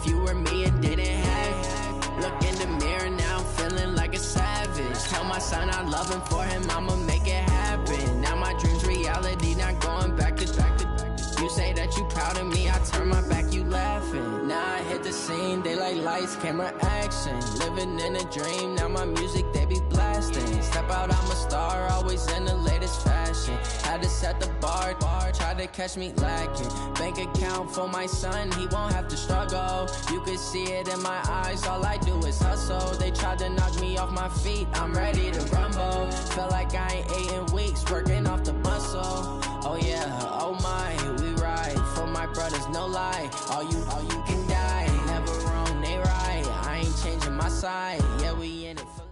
you were me and didn't have it. Look in the mirror now, I'm feeling like a savage. Tell my son I love him, for him I'ma make it happen. Now my dream's reality, not going back to back to back. You say that you proud of me, I turn my back, you laughing. Now I hit the scene, they like lights, camera, action. Living in a dream, now my music they be blasting. Step out, I'm a star, always in the latest fashion. Had to set the bar, try to catch me lacking. Bank account for my son, he won't have to struggle. You could see it in my eyes, all I do is hustle. They tried to knock me off my feet, I'm ready to rumble. Felt like I ain't ate in weeks, working off the muscle. Oh yeah, oh my, we ride for my brothers, no lie. All you can die, never wrong, they right. I ain't changing my side, yeah, we in it for.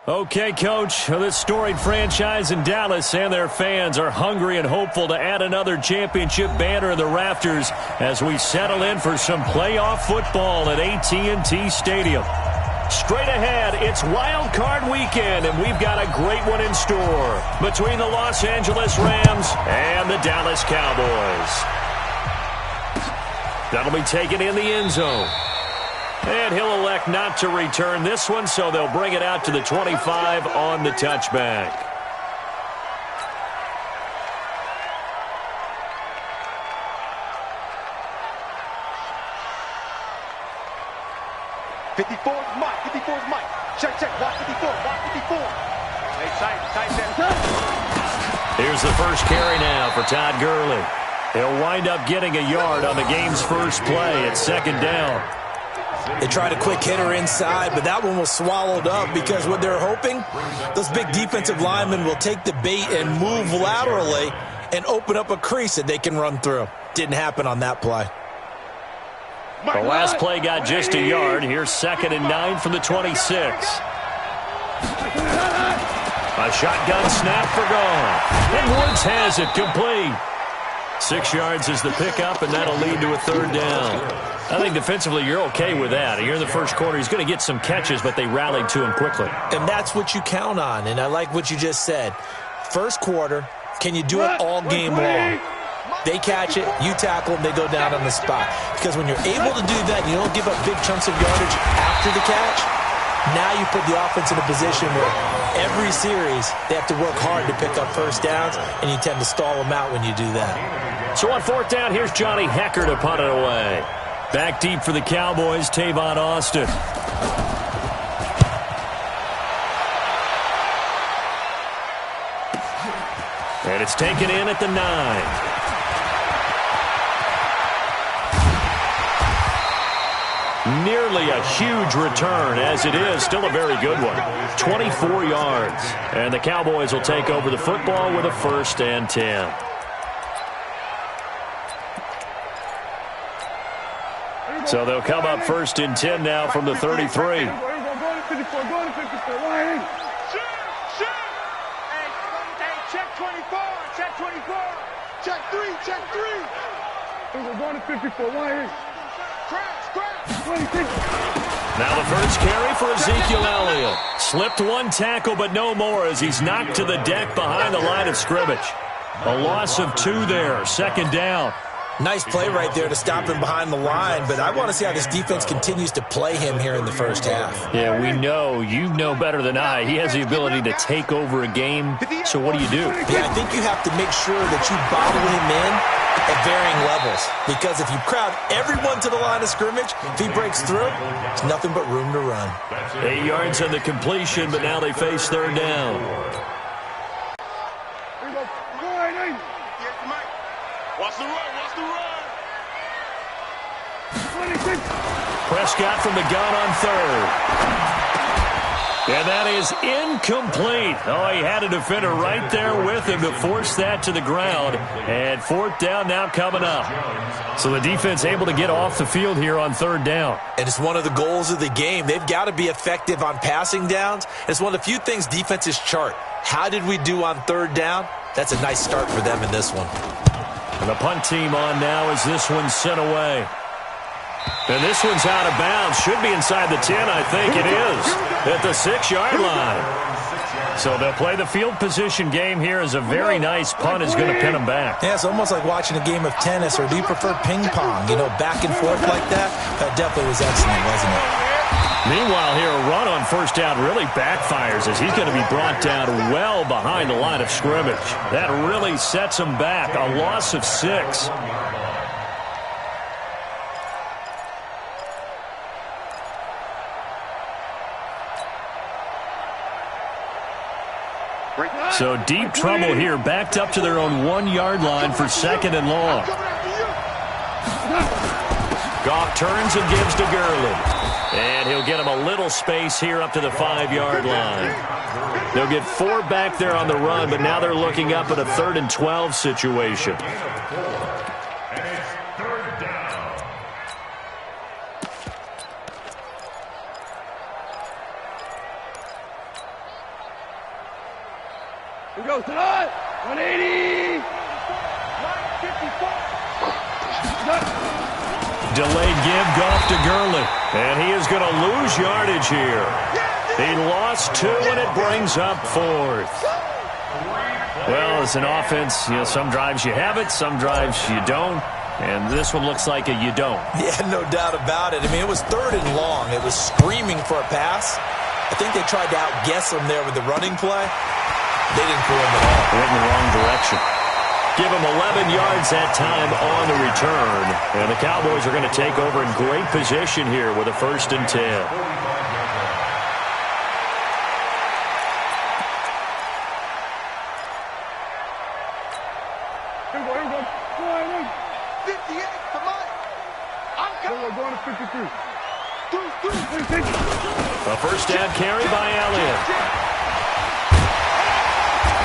Okay, Coach, this storied franchise in Dallas and their fans are hungry and hopeful to add another championship banner in the rafters as we settle in for some playoff football at AT&T Stadium. Straight ahead, it's Wild Card Weekend, and we've got a great one in store between the Los Angeles Rams and the Dallas Cowboys. That'll be taken in the end zone. And he'll elect not to return this one, so they'll bring it out to the 25 on the touchback. '54's Mike. Check, watch 54, watch 54. Hey, tight there. Here's the first carry now for Todd Gurley. He'll wind up getting a yard on the game's first play at second down. They tried a quick hitter inside, but that one was swallowed up because what they're hoping, those big defensive linemen will take the bait and move laterally and open up a crease that they can run through. Didn't happen on that play. The last play got just a yard. Here's 2nd and 9 from the 26. A shotgun snap for gone. And Woods has it complete. 6 yards is the pickup, and that'll lead to a 3rd down. I think defensively you're okay with that. Here in the first quarter, he's going to get some catches, but they rallied to him quickly. And that's what you count on, and I like what you just said. First quarter, can you do it all game long? They catch it, you tackle them, they go down on the spot. Because when you're able to do that and you don't give up big chunks of yardage after the catch, now you put the offense in a position where every series they have to work hard to pick up first downs, and you tend to stall them out when you do that. So on 4th down, here's Johnny Hecker to punt it away. Back deep for the Cowboys, Tavon Austin. And it's taken in at the 9. Nearly a huge return, as it is still a very good one. 24 yards. And the Cowboys will take over the football with a 1st and 10. So they'll come up 1st and 10 now from the 33. Go to 54. Check 24. Check 3. We're going to 54. Now the first carry for Ezekiel Elliott. Slipped one tackle, but no more as he's knocked to the deck behind the line of scrimmage. A loss of 2 there, 2nd down. Nice play right there to stop him behind the line, but I want to see how this defense continues to play him here in the first half. Yeah, we know. You know better than I. He has the ability to take over a game, so what do you do? Yeah, I think you have to make sure that you bottle him in at varying levels, because if you crowd everyone to the line of scrimmage, if he breaks through, there's nothing but room to run. 8 yards on the completion, but now they face 3rd down. Watch the run. Prescott from the gun on 3rd. And that is incomplete. Oh, he had a defender right there with him to force that to the ground. And 4th down now coming up. So the defense able to get off the field here on 3rd down. And it's one of the goals of the game. They've got to be effective on passing downs. It's one of the few things defenses chart. How did we do on 3rd down? That's a nice start for them in this one. And the punt team on now as this one's sent away. And this one's out of bounds. Should be inside the 10, I think it is. At the 6-yard line. So they'll play the field position game here as a very nice punt is going to pin them back. Yeah, it's almost like watching a game of tennis, or do you prefer ping pong? You know, back and forth like that? That definitely was excellent, wasn't it? Meanwhile here, a run on first down really backfires as he's going to be brought down well behind the line of scrimmage. That really sets him back. A loss of 6. So deep trouble here, backed up to their own 1-yard line for 2nd and long. Goff turns and gives to Gurley. And he'll get him a little space here up to the 5-yard line. They'll get 4 back there on the run, but now they're looking up at a 3rd and 12 situation. We go tonight. 180. 954. Delayed give, Goff to Gurley. And he is going to lose yardage here. He lost 2, and it brings up 4th. Well, as an offense, you know, some drives you have it, some drives you don't. And this one looks like a you don't. Yeah, no doubt about it. I mean, it was 3rd and long. It was screaming for a pass. I think they tried to outguess him there with the running play. They didn't fool him at all. Went in the wrong direction. Give him 11 yards that time on the return. And the Cowboys are going to take over in great position here with a 1st and 10. Here we go. 58 for Mike. I'm going to 53. A first down carry by Elliott.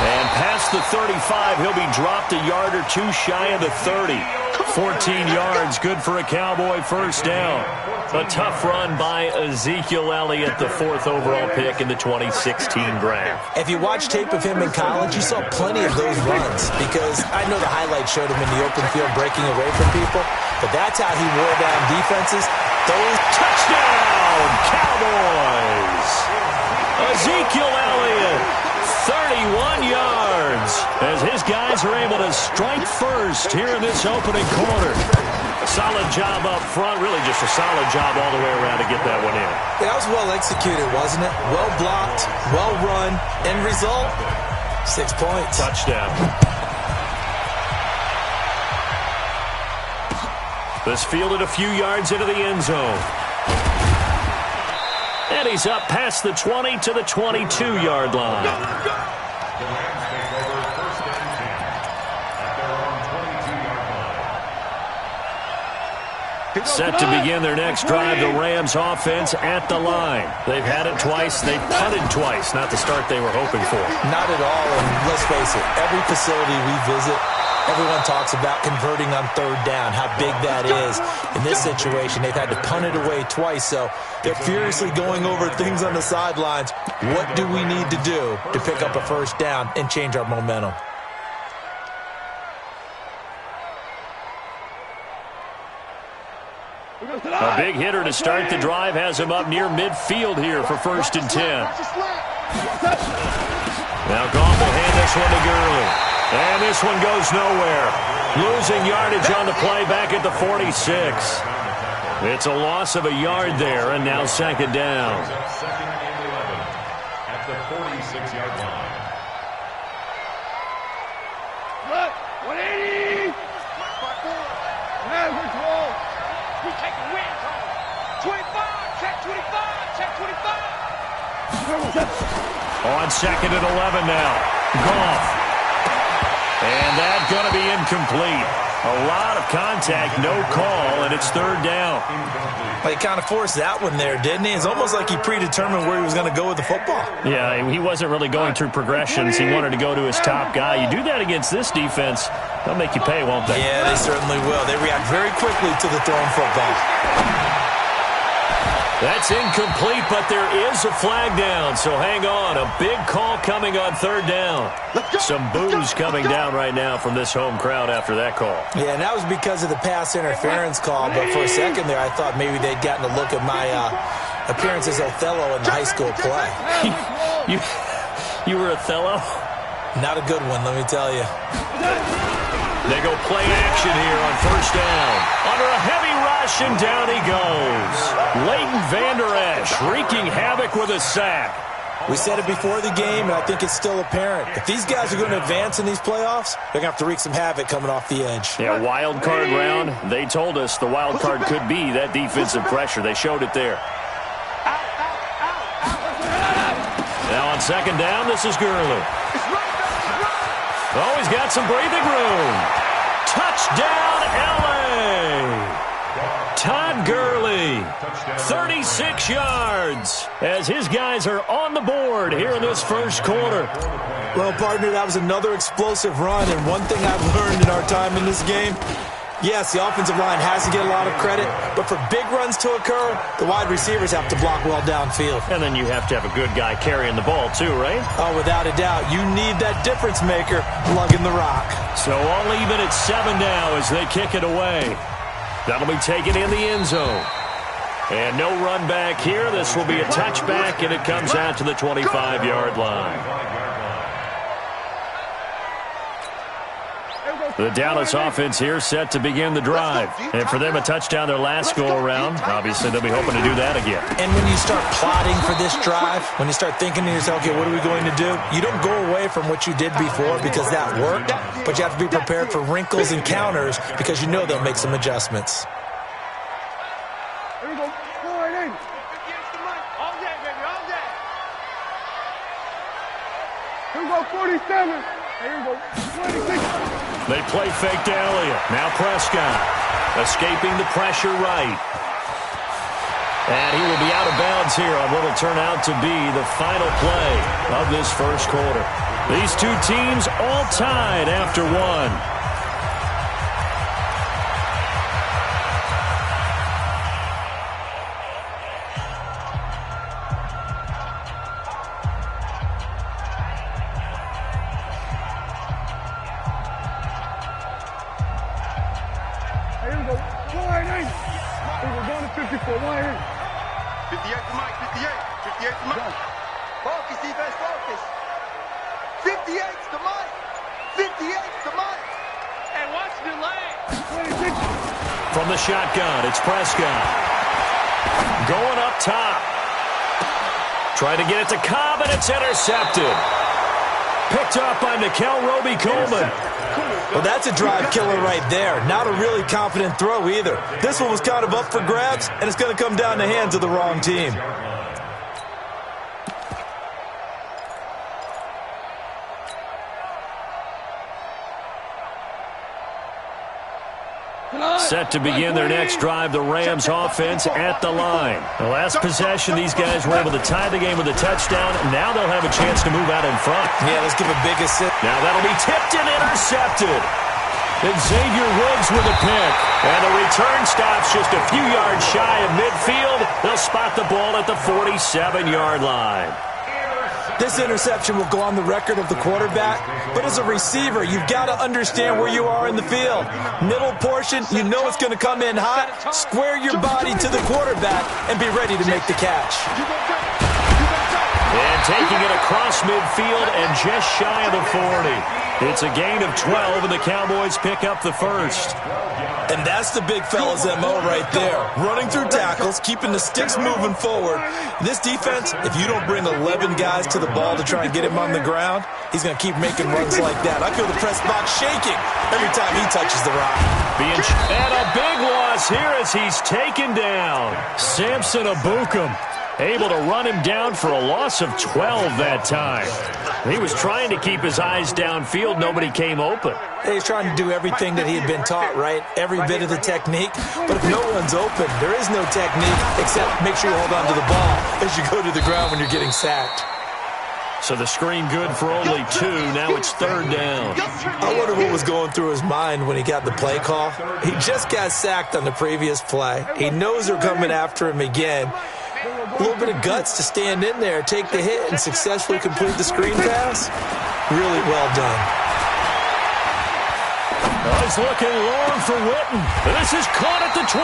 And past the 35, he'll be dropped a yard or 2 shy of the 30. 14 yards, good for a Cowboy first down. A tough run by Ezekiel Elliott, the 4th overall pick in the 2016 draft. If you watch tape of him in college, you saw plenty of those runs, because I know the highlights showed him in the open field breaking away from people, but that's how he wore down defenses. Those touchdown, Cowboys! Ezekiel Elliott, 31 yards, as his guys are able to strike first here in this opening quarter. Solid job up front, really just a solid job all the way around to get that one in. That was well executed, wasn't it? Well blocked, well run. End result, 6 points. Touchdown. This fielded a few yards into the end zone. And he's up past the 20 to the 22-yard line. Set to begin their next drive, the Rams offense at the line. They've had it twice. They've punted twice. Not the start they were hoping for. Not at all, and let's face it, every facility we visit, everyone talks about converting on 3rd down, how big that is. In this situation, they've had to punt it away twice, so they're furiously going over things on the sidelines. What do we need to do to pick up a first down and change our momentum? A big hitter to start the drive has him up near midfield here for 1st and 10. Now Goff will hand this one to Gurley. And this one goes nowhere. Losing yardage on the play back at the 46. It's a loss of a yard there, and now 2nd down. At the 46-yard line. 180. We take a win. 25. Check 25. Check 25. On 2nd and 11 now. Goff. And that's going to be incomplete. A lot of contact, no call, and it's 3rd down. Well, he kind of forced that one there, didn't he? It's almost like he predetermined where he was going to go with the football. Yeah, he wasn't really going through progressions. He wanted to go to his top guy. You do that against this defense, they'll make you pay, won't they? Yeah, they certainly will. They react very quickly to the thrown football. That's incomplete, but there is a flag down, so hang on. A big call coming on 3rd down. Some boos coming down right now from this home crowd after that call. Yeah, and that was because of the pass interference call, but for a second there, I thought maybe they'd gotten a look at my appearance as Othello in the high school play. You were Othello? Not a good one, let me tell you. They go play action here on first down. Under a heavy rush, and down he goes. Leighton Vander Esch wreaking havoc with a sack. We said it before the game, and I think it's still apparent. If these guys are going to advance in these playoffs, they're going to have to wreak some havoc coming off the edge. Yeah, wild card round. They told us the wild card could be that defensive pressure. They showed it there. Now on second down, this is Gurley. Oh, he's got some breathing room. Touchdown, L.A. Todd Gurley, 36 yards, as his guys are on the board here in this first quarter. Well, partner, that was another explosive run, and one thing I've learned in our time in this game, yes, the offensive line has to get a lot of credit, but for big runs to occur, the wide receivers have to block well downfield. And then you have to have a good guy carrying the ball too, right? Oh, without a doubt. You need that difference maker lugging the rock. So all even at 7 now as they kick it away. That'll be taken in the end zone. And no run back here. This will be a touchback, and it comes out to the 25-yard line. The Dallas offense here set to begin the drive. And for them, a touchdown their last go-around. Obviously, they'll be hoping to do that again. And when you start plotting for this drive, when you start thinking to yourself, okay, what are we going to do? You don't go away from what you did before because that worked, but you have to be prepared for wrinkles and counters because you know they'll make some adjustments. Here we go. Go right in. All day, baby, all day. Here we go, 47. Here we go, 26. They play fake to Elliott. Now Prescott escaping the pressure right. And he will be out of bounds here on what will turn out to be the final play of this first quarter. These two teams all tied after one. From the shotgun, it's Prescott. Going up top. Trying to get it to Cobb, and it's intercepted. Picked up by Nickel Roby-Coleman. Well, that's a drive killer right there. Not a really confident throw either. This one was kind of up for grabs, and it's going to come down the hands of the wrong team. Set to begin their next drive, the Rams offense at the line. The last possession, these guys were able to tie the game with a touchdown. Now they'll have a chance to move out in front. Yeah, let's give a big assist. Now that'll be tipped and intercepted. And Xavier Woods with a pick. And the return stops just a few yards shy of midfield. They'll spot the ball at the 47-yard line. This interception will go on the record of the quarterback, but as a receiver, you've got to understand where you are in the field. Middle portion, you know it's going to come in hot. Square your body to the quarterback and be ready to make the catch. And taking it across midfield and just shy of the 40. It's a gain of 12, and the Cowboys pick up the first. And that's the big fella's MO right there. Running through tackles, keeping the sticks moving forward. This defense, if you don't bring 11 guys to the ball to try and get him on the ground, he's going to keep making runs like that. I feel the press box shaking every time he touches the rock. And a big loss here as he's taken down. Samson Abukum able to run him down for a loss of 12 that time. He was trying to keep his eyes downfield. Nobody came open. He's trying to do everything that he had been taught, right? Every bit of the technique. But if no one's open, there is no technique except make sure you hold on to the ball as you go to the ground when you're getting sacked. So the screen good for only 2. Now it's third down. I wonder what was going through his mind when he got the play call. He just got sacked on the previous play. He knows they're coming after him again. A little bit of guts to stand in there, take the hit, and successfully complete the screen pass. Really well done. Oh, he's looking long for Witten. This is caught at the 20.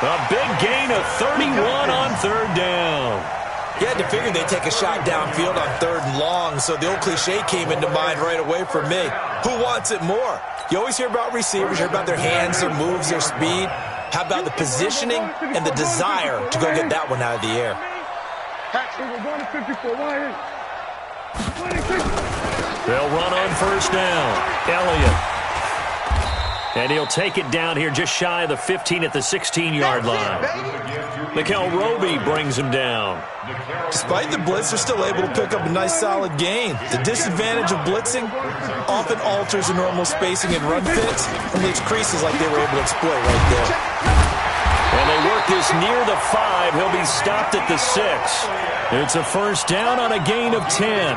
A big gain of 31 on third down. You had to figure they'd take a shot downfield on 3rd and long, so the old cliche came into mind right away for me. Who wants it more? You always hear about receivers, hear about their hands, their moves, their speed. How about the positioning and the desire to go get that one out of the air? They'll run on 1st down. Elliott. And he'll take it down here just shy of the 15 at the 16-yard line. Mikel Roby brings him down. Despite the blitz, they're still able to pick up a nice solid gain. The disadvantage of blitzing often alters the normal spacing and run fits and leaves creases like they were able to exploit right there. And they work this near the 5. He'll be stopped at the 6. It's a 1st down on a gain of 10.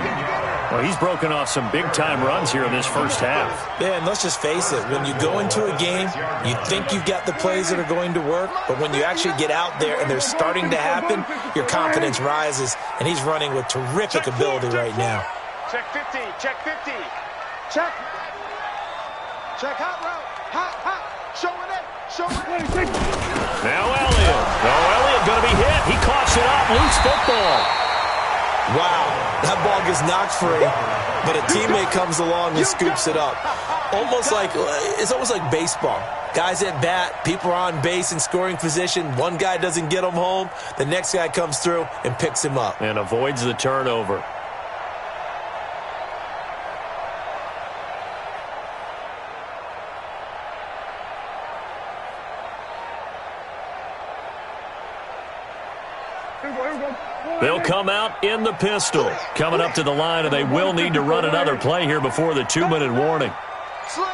Well, he's broken off some big-time runs here in this first half. Yeah, and let's just face it. When you go into a game, you think you've got the plays that are going to work, but when you actually get out there and they're starting to happen, your confidence rises, and he's running with terrific ability right now. Check 50, check 50. Check. Check hot route. Hot. Showing it. Now Elliott. Elliott going to be hit. He coughs it up. Loose football. Wow, that ball gets knocked free, but a teammate comes along and scoops it up. It's almost like baseball. Guys at bat, people are on base in scoring position. One guy doesn't get him home. The next guy comes through and picks him up. And avoids the turnover. They'll come out in the pistol. Coming up to the line, and they will need to run another play here before the 2-minute warning. Slam.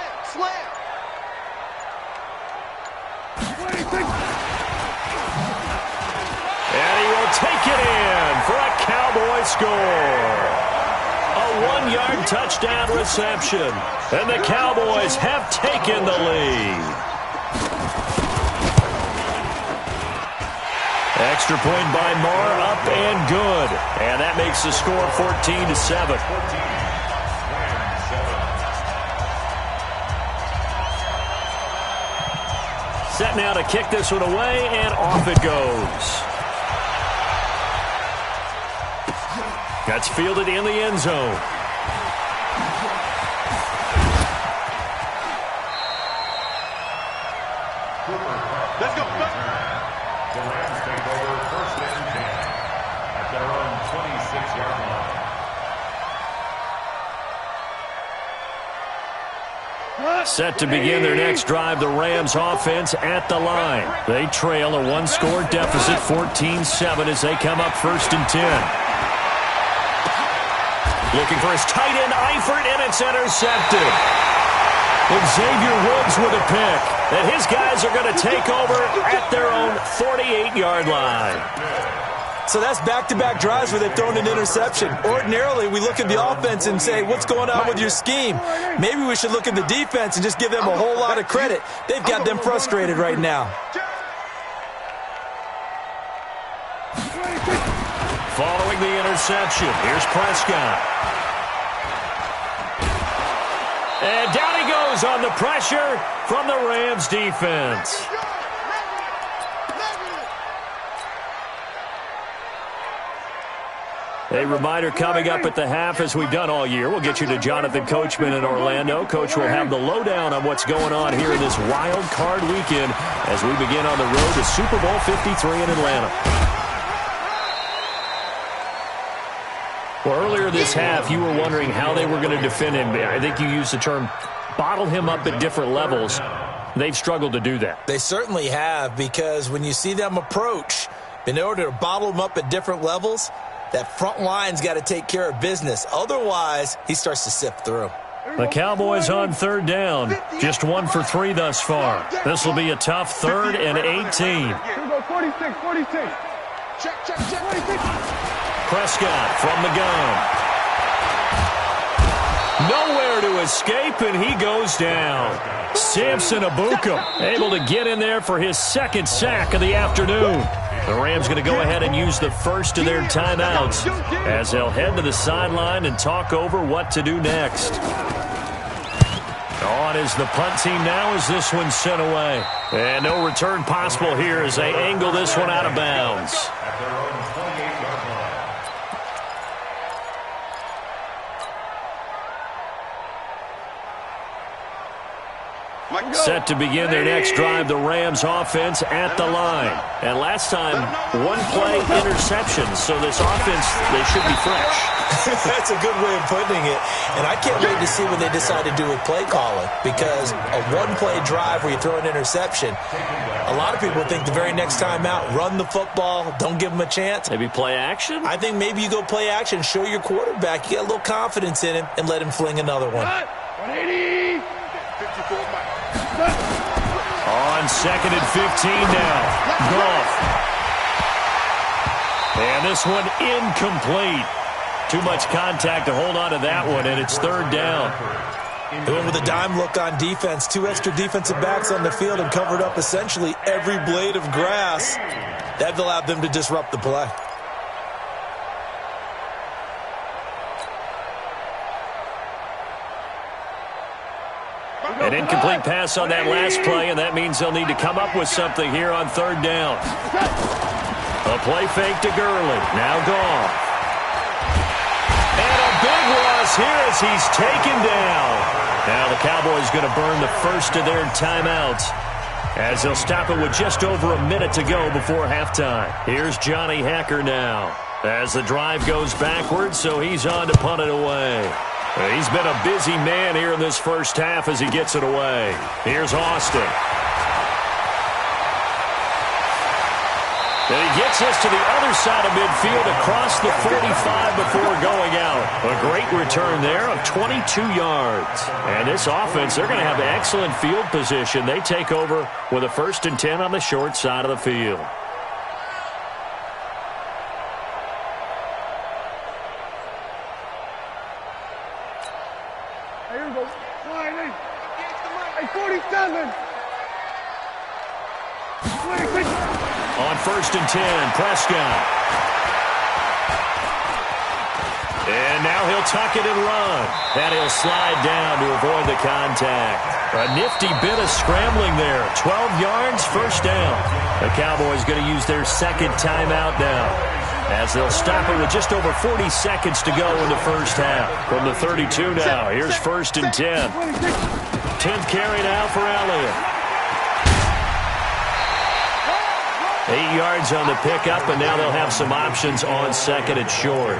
And he will take it in for a Cowboy score. A 1-yard touchdown reception. And the Cowboys have taken the lead. Extra point by Marr, up and good. And that makes the score 14-7. Set now to kick this one away, and off it goes. That's fielded in the end zone. Let's go. The Rams take over 1st and 10 at their own 26-yard line. Set to begin their next drive, the Rams offense at the line. They trail a 1-score deficit, 14-7, as they come up 1st and 10. Looking for his tight end, Eifert, and it's intercepted. Xavier Woods with a pick. And his guys are going to take over at their own 48-yard line. So that's back-to-back drives where they've thrown an interception. Ordinarily, we look at the offense and say, what's going on with your scheme? Maybe we should look at the defense and just give them a whole lot of credit. They've got them frustrated right now. Following the interception, here's Prescott. And down he goes on the pressure from the Rams defense. A reminder coming up at the half, as we've done all year. We'll get you to Jonathan Coachman in Orlando. Coach will have the lowdown on what's going on here in this wild card weekend as we begin on the road to Super Bowl 53 in Atlanta. Well, earlier this half, you were wondering how they were going to defend him. I think you used the term bottle him up at different levels. They've struggled to do that. They certainly have, because when you see them approach, in order to bottle him up at different levels, that front line's got to take care of business. Otherwise, he starts to sift through. The Cowboys on 3rd down. Just 1 for 3 thus far. This will be a tough 3rd and 18. 46. Check. 46. Prescott from the gun. Nowhere to escape, and he goes down. Samson Abuka able to get in there for his 2nd sack of the afternoon. The Rams going to go ahead and use the first of their timeouts as they'll head to the sideline and talk over what to do next. On is the punt team now as this one's sent away. And no return possible here as they angle this one out of bounds. At their own 28-yard line. set to begin their next drive. The Rams offense at the line. And last time, one play interception. So this offense, they should be fresh. That's a good way of putting it. And I can't wait to see what they decide to do with play calling, because a one-play drive where you throw an interception, a lot of people think the very next time out, run the football, don't give them a chance. Maybe play action? I think maybe you go play action, show your quarterback, you got a little confidence in him, and let him fling another one. 180. 54. On 2nd and 15 now. Goff. And this one incomplete. Too much contact to hold on to that one, and it's 3rd down. They went with a dime look on defense. 2 extra defensive backs on the field and covered up essentially every blade of grass. That allowed them to disrupt the play. An incomplete pass on that last play, and that means they'll need to come up with something here on 3rd down. A play fake to Gurley. Now Goff. And a big loss here as he's taken down. Now the Cowboys going to burn the first of their timeouts, as they'll stop it with just over a minute to go before halftime. Here's Johnny Hacker now, as the drive goes backwards, so he's on to punt it away. He's been a busy man here in this first half as he gets it away. Here's Austin. And he gets us to the other side of midfield across the 45 before going out. A great return there of 22 yards. And this offense, they're going to have excellent field position. They take over with a 1st and 10 on the short side of the field. Here we go. 47. 26. On 1st and 10, Prescott. And now he'll tuck it and run. And he'll slide down to avoid the contact. A nifty bit of scrambling there. 12 yards, 1st down. The Cowboys going to use their 2nd timeout now, as they'll stop it with just over 40 seconds to go in the first half. From the 32 now, here's 1st and 10. 10th carry now for Elliott. 8 yards on the pickup, and now they'll have some options on 2nd and short.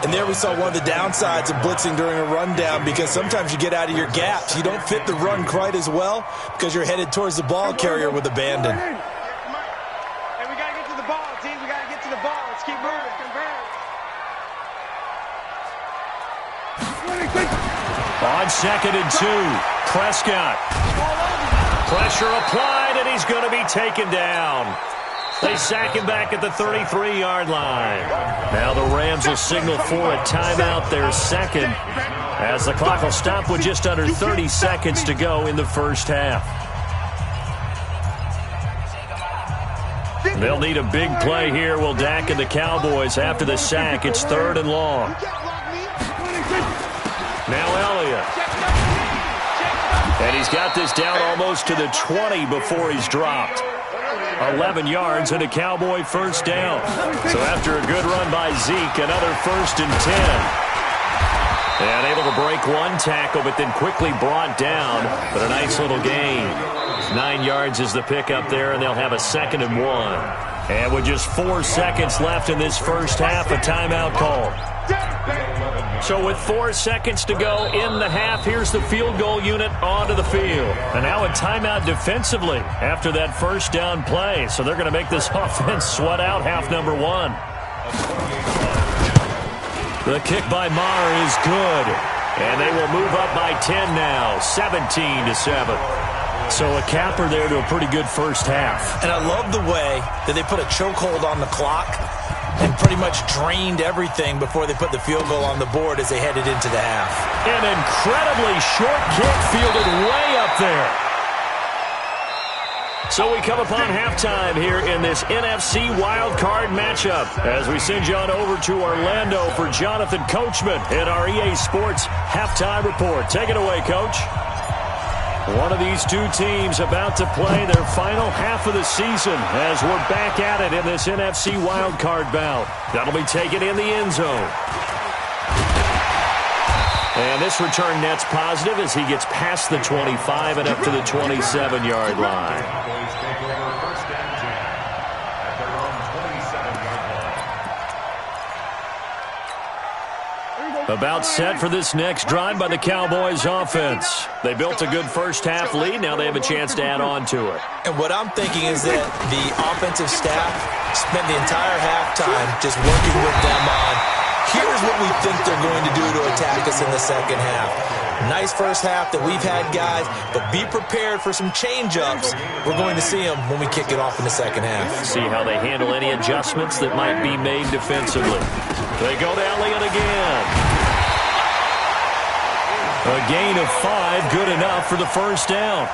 And there we saw one of the downsides of blitzing during a rundown, because sometimes you get out of your gaps. You don't fit the run quite as well because you're headed towards the ball carrier with abandon. Hey, we got to get to the ball, team. We got to get to the ball. Let's keep moving. On 2nd and 2, Prescott. Pressure applied, and he's going to be taken down. They sack him back at the 33-yard line. Now the Rams will signal for a timeout, their 2nd, as the clock will stop with just under 30 seconds to go in the first half. They'll need a big play here, will Dak and the Cowboys. After the sack, it's 3rd and long. Now Elliott. And he's got this down almost to the 20 before he's dropped. 11 yards and a Cowboy 1st down. So after a good run by Zeke, another 1st and 10. And able to break one tackle, but then quickly brought down. But a nice little gain. 9 yards is the pickup there, and they'll have a 2nd and 1. And with just 4 seconds left in this first half, a timeout call. So with 4 seconds to go in the half, here's the field goal unit onto the field. And now a timeout defensively after that 1st down play. So they're going to make this offense sweat out half number 1. The kick by Maher is good. And they will move up by 10 now, 17-7. So a capper there to a pretty good first half. And I love the way that they put a chokehold on the clock and pretty much drained everything before they put the field goal on the board as they headed into the half. An incredibly short kick fielded way up there. So we come upon halftime here in this NFC wildcard matchup as we send you on over to Orlando for Jonathan Coachman in our EA Sports Halftime Report. Take it away, Coach. One of these two teams about to play their final half of the season as we're back at it in this NFC wildcard bout. That'll be taken in the end zone. And this return net's positive as he gets past the 25 and up to the 27-yard line. Cowboys take over first and 10 at their own 27-yard line. About set for this next drive by the Cowboys offense. They built a good first-half lead. Now they have a chance to add on to it. And what I'm thinking is that the offensive staff spent the entire halftime just working with them on, here's what we think they're going to do to attack us in the second half. Nice first half that we've had, guys, but be prepared for some change-ups. We're going to see them when we kick it off in the second half. See how they handle any adjustments that might be made defensively. They go to Elliott again. A gain of 5, good enough for the first down.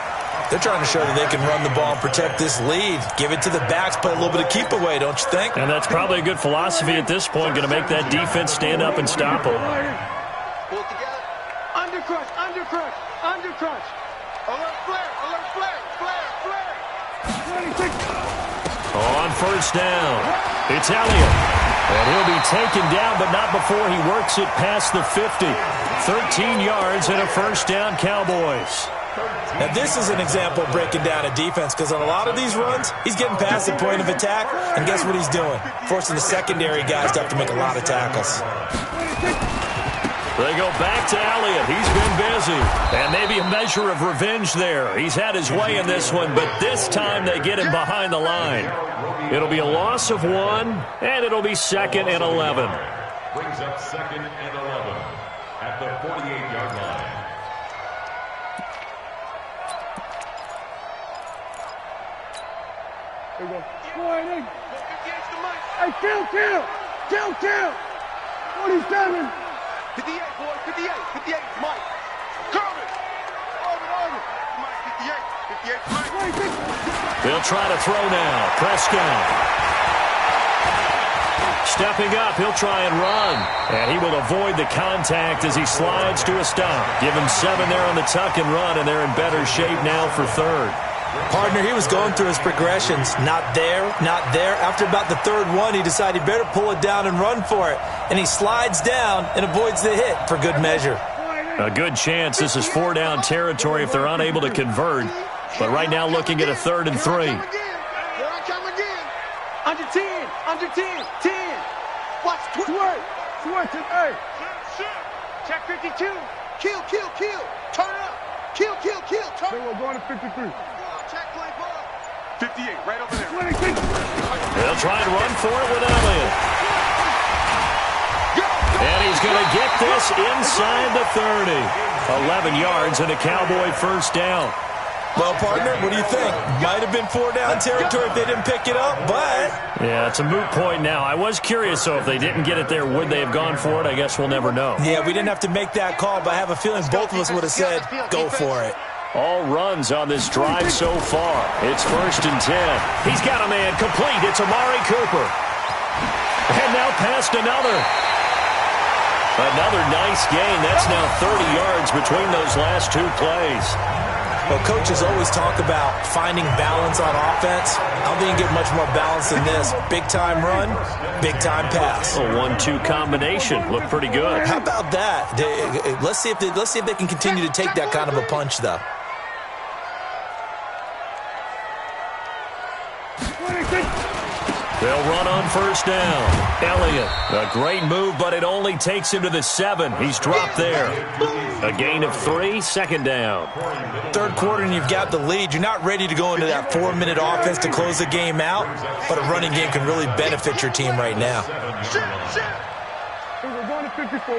They're trying to show that they can run the ball and protect this lead. Give it to the backs, play a little bit of keep away, don't you think? And that's probably a good philosophy at this point, going to make that defense stand up and stop them. Pull together. Undercrush, undercrush, undercrush. Alert flare, flare. 26. On first down, it's Elliott. And he'll be taken down, but not before he works it past the 50. 13 yards and a first down, Cowboys. Now, this is an example of breaking down a defense, because on a lot of these runs, he's getting past the point of attack, and guess what he's doing? Forcing the secondary guys to have to make a lot of tackles. They go back to Elliott. He's been busy. And maybe a measure of revenge there. He's had his way in this one, but this time they get him behind the line. It'll be a loss of 1, and it'll be 2nd and 11. Brings up 2nd and 11 at the 48-yard line. Here we go. Hey, kill. 47. 58, boy, 58, Mike. Kermit. Arvin. Mike, 58, Mike. They'll try to throw now. Prescott. Stepping up, he'll try and run. And he will avoid the contact as he slides to a stop. Give him 7 there on the tuck and run, and they're in better shape now for 3rd. Partner, he was going through his progressions. Not there. After about the 3rd one, he decided he better pull it down and run for it. And he slides down and avoids the hit for good measure. A good chance this is 4-down territory if they're unable to convert. But right now looking at a 3rd and 3. Here I come again. Under 10. 10. Watch. Swerve. Hey. Check 52. Kill. Turn up. Kill. Turn. We're going to 53. Check 58, right over there. 26. They'll try and run for it with Elliott. And he's going to get this inside the 30. 11 yards and a Cowboy first down. Well, partner, what do you think? Might have been 4-down territory if they didn't pick it up, but... Yeah, it's a moot point now. I was curious, so if they didn't get it there, would they have gone for it? I guess we'll never know. Yeah, we didn't have to make that call, but I have a feeling both of us would have said, go for it. All runs on this drive so far. It's 1st and 10. He's got a man complete. It's Amari Cooper. And now past another. Another nice gain. That's now 30 yards between those last 2 plays. Well, coaches always talk about finding balance on offense. I don't think you get much more balance than this. Big-time run, big-time pass. A 1-2 combination. Looked pretty good. How about that? Let's see if they can continue to take that kind of a punch, though. They'll run on first down. Elliott, a great move, but it only takes him to the 7. He's dropped there. A gain of 3, 2nd down. 3rd quarter and you've got the lead. You're not ready to go into that 4-minute offense to close the game out, but a running game can really benefit your team right now. We're going to 54.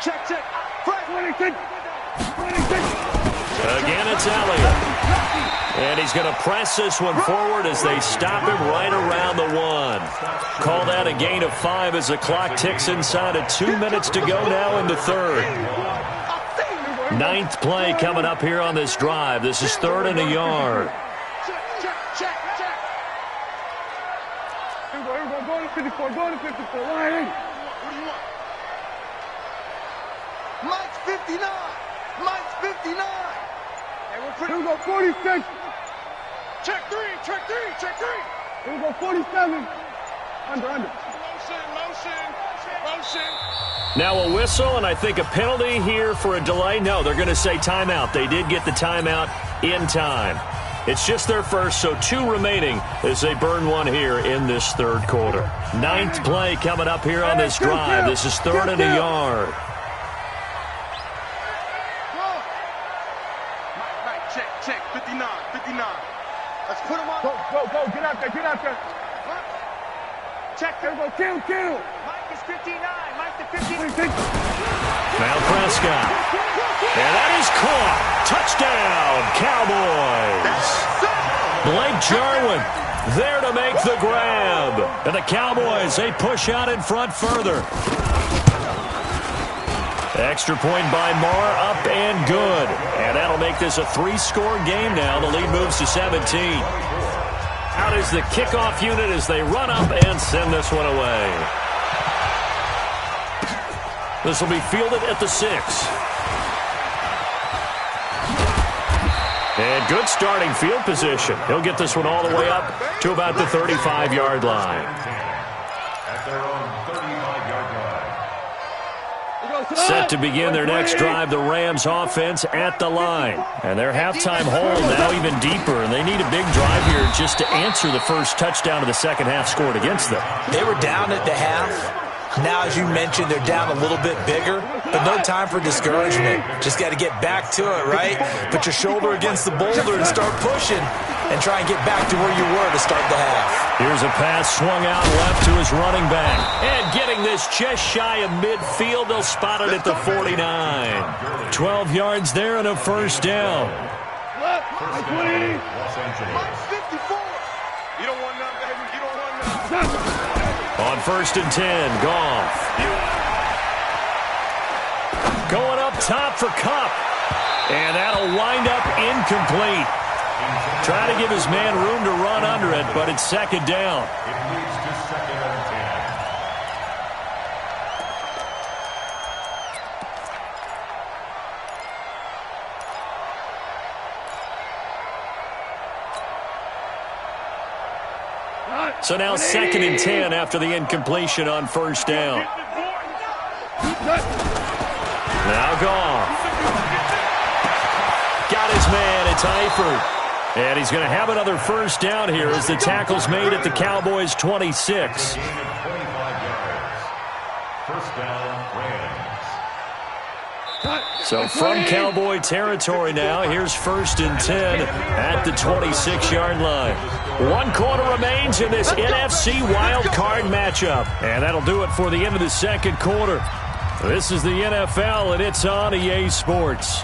Check. 26. Again, it's Elliott. And he's going to press this one forward as they stop him right around the 1. Call that a gain of 5 as the clock ticks inside of 2 minutes to go now in the 3rd. 9th play coming up here on this drive. This is 3rd and a yard. Check. Here we go. Go to 54. What do you want? Mike's 59. Here we go, 46. Check 3. Here we go, 47. Under. Motion. Now a whistle, and I think a penalty here for a delay. No, they're going to say timeout. They did get the timeout in time. It's just their first, so 2 remaining as they burn one here in this third quarter. 9th play coming up here on this drive. This is 3rd and a yard. Check, 59. Let's put him on. Go, get out there. Check, there, go, kill. Mike is 59, Mike the 59. Now Prescott. And that is caught. Touchdown, Cowboys. Blake Jarwin there to make the grab. And the Cowboys, they push out in front further. Extra point by Marr, up and good. And that'll make this a 3-score game now. The lead moves to 17. Out is the kickoff unit as they run up and send this one away. This will be fielded at the 6. And good starting field position. He'll get this one all the way up to about the 35-yard line. At their own 35-yard line. Set to begin their next drive, the Rams offense at the line. And their halftime hole now even deeper, and they need a big drive here just to answer the first touchdown of the second half scored against them. They were down at the half. Now, as you mentioned, they're down a little bit bigger, but no time for discouragement. Just got to get back to it, right? Put your shoulder against the boulder and start pushing and try and get back to where you were to start the half. Here's a pass swung out left to his running back. And getting this just shy of midfield, they'll spot it at the 49. 12 yards there and a first down. First down, Los Angeles. 54. You don't want none, baby. You don't want none. On 1st and 10, Goff. Going up top for Kupp. And that'll wind up incomplete. Trying to give his man room to run under it, but it's second down. It leads to 2nd and 10. So now 2nd and 10 after the incompletion on first down. Now Goff. Got his man. It's Eifert. And he's going to have another first down here as the tackle's made at the Cowboys' 26. Gain of 25 yards. First down, Rams. So from Cowboy territory now, here's 1st and 10 at the 26-yard line. 1 quarter remains in this NFC wild card matchup. And that'll do it for the end of the second quarter. This is the NFL, and it's on EA Sports.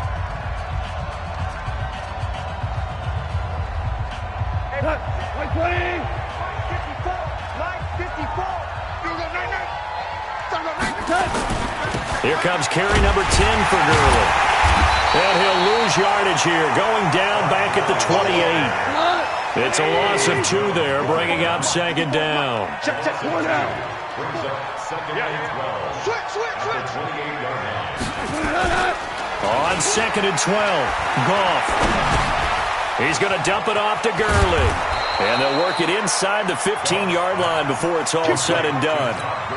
Here comes carry number 10 for Gurley. And he'll lose yardage here, going down back at the 28. It's a loss of 2 there, bringing up second down. Check. One out. Brings up 2nd and 12. Switch. 28-yard line. On 2nd and 12, Goff. He's going to dump it off to Gurley. And they'll work it inside the 15-yard line before it's all said and done.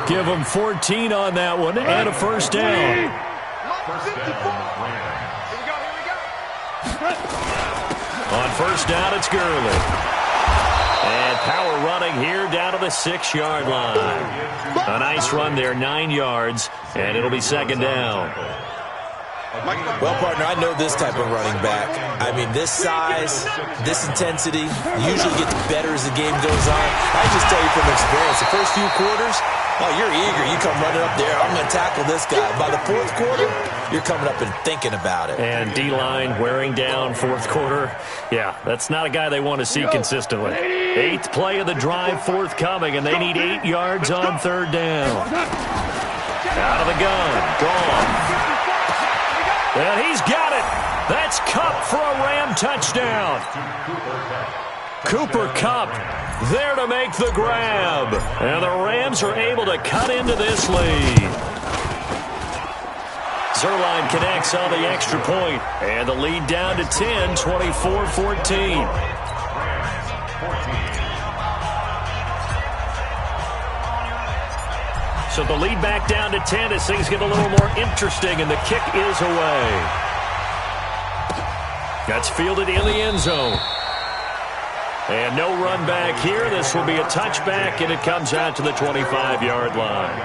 Give them 14 on that one and a first down. First down, Rams. Here we go. On first down, it's Gurley. And power running here down to the 6-yard line. A nice run there, 9 yards, and it'll be second down. Well, partner, I know this type of running back. I mean, this size, this intensity usually gets better as the game goes on. I just tell you from experience, the first few quarters, oh, you're eager. You come running up there, I'm going to tackle this guy. By the 4th quarter, you're coming up and thinking about it. And D-line wearing down 4th quarter. Yeah, that's not a guy they want to see consistently. 8th play of the drive forthcoming, and they need 8 yards on 3rd down. Out of the gun, Goff. And he's got it. That's Kupp for a Ram touchdown. Cooper Kupp there to make the grab. And the Rams are able to cut into this lead. Zerline connects on the extra point. And the lead down to 10, 24-14. So the lead back down to 10 as things get a little more interesting, and the kick is away. That's fielded in the end zone. And no run back here. This will be a touchback, and it comes out to the 25-yard line.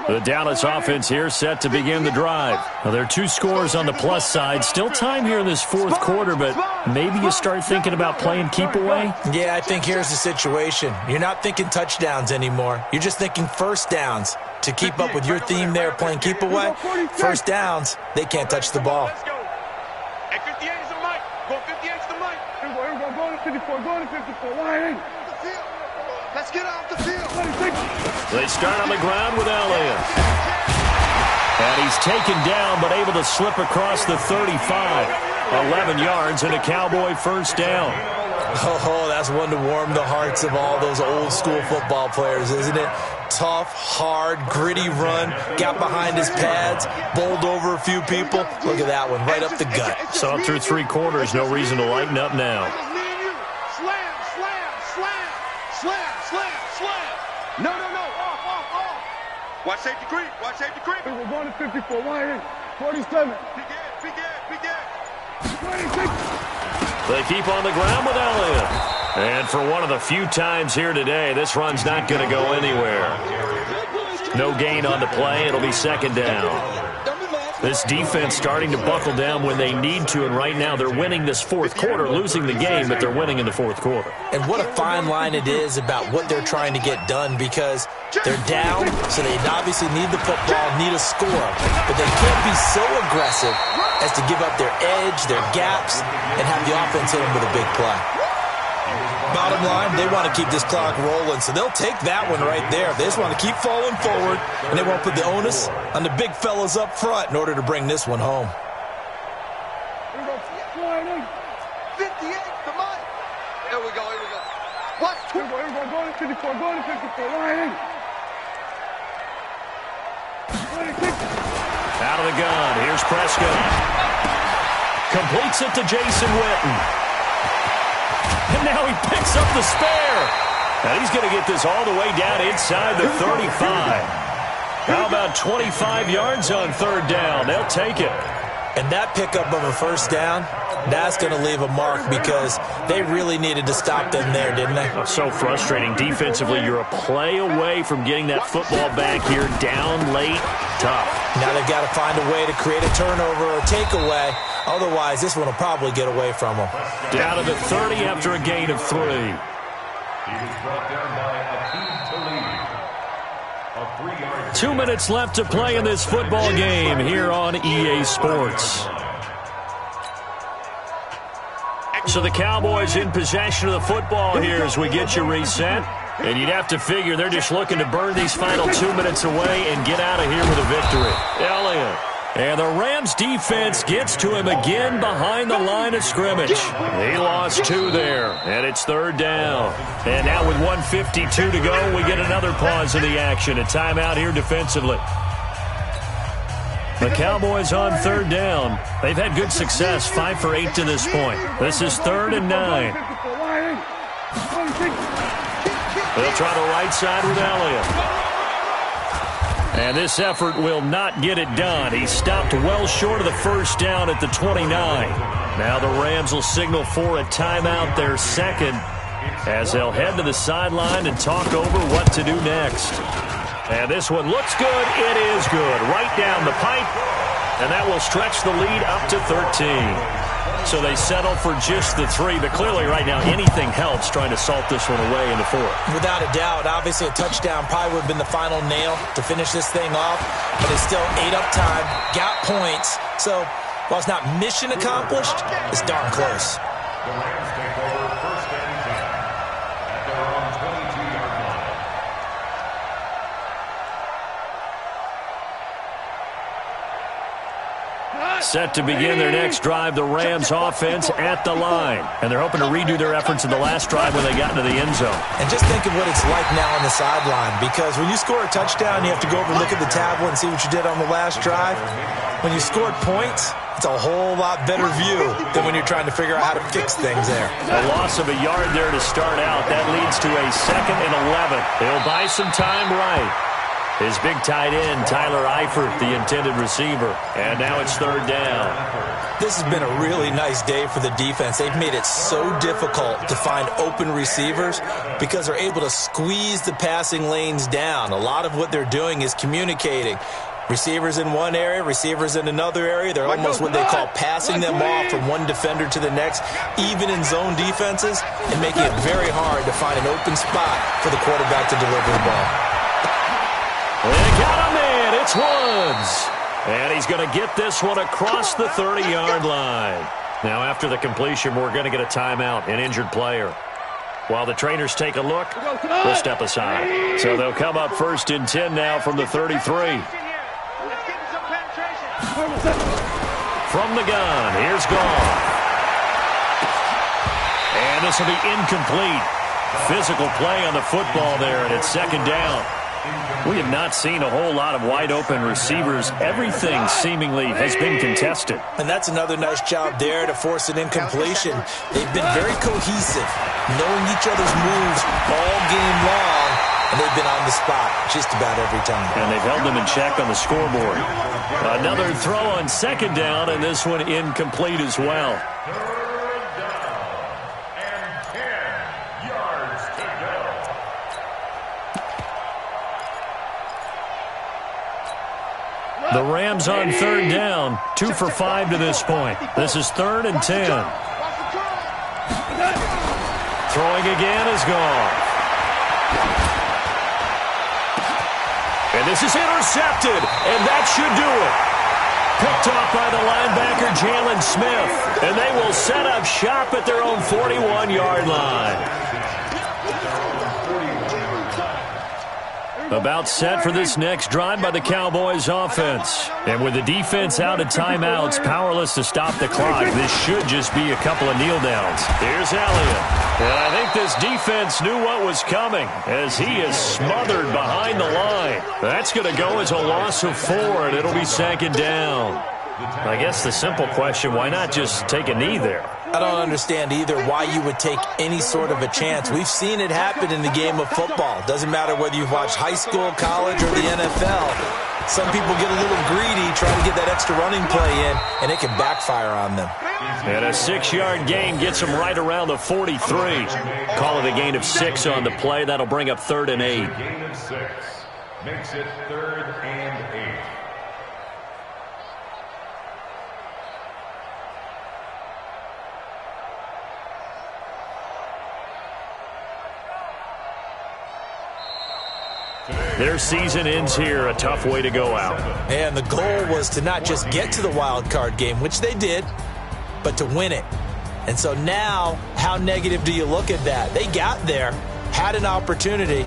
The Dallas offense here set to begin the drive. Now, there are 2 scores on the plus side. Still time here in this fourth quarter, but maybe you start thinking about playing keep away? Yeah, I think here's the situation. You're not thinking touchdowns anymore. You're just thinking first downs. To keep up with your theme there, playing keep away, first downs, they can't touch the ball. Let's go. Hey, 58 is the mic. Go 58 is the mic. Here we go. Go to 54. Go to 54. Why ain't? Let's get off the field. They start on the ground with Elliott. And he's taken down, but able to slip across the 35. 11 yards and a Cowboy first down. Oh, that's one to warm the hearts of all those old school football players, isn't it? Tough, hard, gritty run, got behind his pads, bowled over a few people. Look at that one, right up the gut. So up through 3 quarters, no reason to lighten up now. Slam, slam, slam, slam, slam, slam. No. Off. Watch safety creep. We're going to 54. Why ain't? 47. Big Ed. 26. They keep on the ground with Elliott. And for one of the few times here today, this run's not going to go anywhere. No gain on the play. It'll be second down. This defense starting to buckle down when they need to, and right now they're winning this fourth quarter, losing the game, but they're winning in the fourth quarter. And what a fine line it is about what they're trying to get done, because they're down, so they obviously need the football, need a score, but they can't be so aggressive as to give up their edge, their gaps, and have the offense hit them with a big play. Bottom line, they want to keep this clock rolling, so they'll take that one right there. They just want to keep falling forward, and they won't put the onus on the big fellas up front in order to bring this one home. 58, come on. Here we go. Watch. Here we go. Go to 54. Why ain't? 26. Out of the gun. Here's Prescott. Completes it to Jason Witten. And now he picks up the spare. And he's going to get this all the way down inside the 35. How about 25 yards on third down? They'll take it. And that pickup of a first down, that's going to leave a mark, because they really needed to stop them there, didn't they? So frustrating. Defensively, you're a play away from getting that football back here down late. Tough. Now they've got to find a way to create a turnover or takeaway. Otherwise, this one will probably get away from them. Down to the 30 after a gain of 3. He was brought down by a 3-yard. 2 minutes left to play in this football game here on EA Sports. So the Cowboys in possession of the football here as we get you reset. And you'd have to figure they're just looking to burn these final 2 minutes away and get out of here with a victory. Elliott. And the Rams defense gets to him again behind the line of scrimmage. He lost 2 there, and it's third down. And now with 1:52 to go, we get another pause in the action. A timeout here defensively. The Cowboys on third down. They've had good success, 5 for 8 to this point. This is 3rd and 9. They'll try the right side with Elliott. And this effort will not get it done. He stopped well short of the first down at the 29. Now the Rams will signal for a timeout, their second, as they'll head to the sideline and talk over what to do next. And this one looks good. It is good. Right down the pipe. And that will stretch the lead up to 13. So they settle for just the 3, but clearly right now anything helps trying to salt this one away in the 4th. Without a doubt, obviously a touchdown probably would have been the final nail to finish this thing off, but it's still ate up time, got points. So while it's not mission accomplished, it's darn close. The Rams take over 1st and 10 at their own 22-yard line. Set to begin their next drive, the Rams offense at the line. And they're hoping to redo their efforts in the last drive when they got into the end zone. And just think of what it's like now on the sideline, because when you score a touchdown, you have to go over and look at the tablet and see what you did on the last drive. When you scored points, It's a whole lot better view than when you're trying to figure out how to fix things there. A loss of a yard there to start out. That leads to a 2nd and 11. They'll buy some time right. His big tight end, Tyler Eifert, the intended receiver. And now it's 3rd down. This has been a really nice day for the defense. They've made it so difficult to find open receivers because they're able to squeeze the passing lanes down. A lot of what they're doing is communicating. Receivers in one area, receivers in another area. They're almost what they call passing them off from one defender to the next, even in zone defenses, and making it very hard to find an open spot for the quarterback to deliver the ball. They got him in. It's Woods. And he's going to get this one across the 30-yard line. Now, after the completion, we're going to get a timeout, an injured player. While the trainers take a look, we'll step aside. So they'll come up 1st and 10 now from the 33. From the gun, here's Goff. And this will be incomplete. Physical play on the football there, and it's 2nd down. We have not seen a whole lot of wide-open receivers. Everything seemingly has been contested. And that's another nice job there to force an incompletion. They've been very cohesive, knowing each other's moves all game long, and they've been on the spot just about every time. And they've held them in check on the scoreboard. Another throw on 2nd down, and this one incomplete as well. 3rd down and 10 yards to go. The Rams on 3rd down, 2 for 5 to this point. This is 3rd and 10. Throwing again is Goff. And this is intercepted, and that should do it. Picked off by the linebacker, Jalen Smith. And they will set up shop at their own 41-yard line. About set for this next drive by the Cowboys offense. And with the defense out of timeouts, powerless to stop the clock, this should just be a couple of kneel downs. Here's Elliott. And I think this defense knew what was coming as he is smothered behind the line. That's going to go as a loss of 4, and it'll be 2nd down. I guess the simple question, why not just take a knee there? I don't understand either why you would take any sort of a chance. We've seen it happen in the game of football. Doesn't matter whether you've watched high school, college, or the NFL. Some people get a little greedy trying to get that extra running play in, and it can backfire on them. And a 6-yard gain gets them right around the 43. Call it a gain of 6 on the play. That'll bring up 3rd and 8. Gain of 6 makes it 3rd and 8. Their season ends here, a tough way to go out. And the goal was to not just get to the wild card game, which they did, but to win it. And so now, how negative do you look at that? They got there, had an opportunity,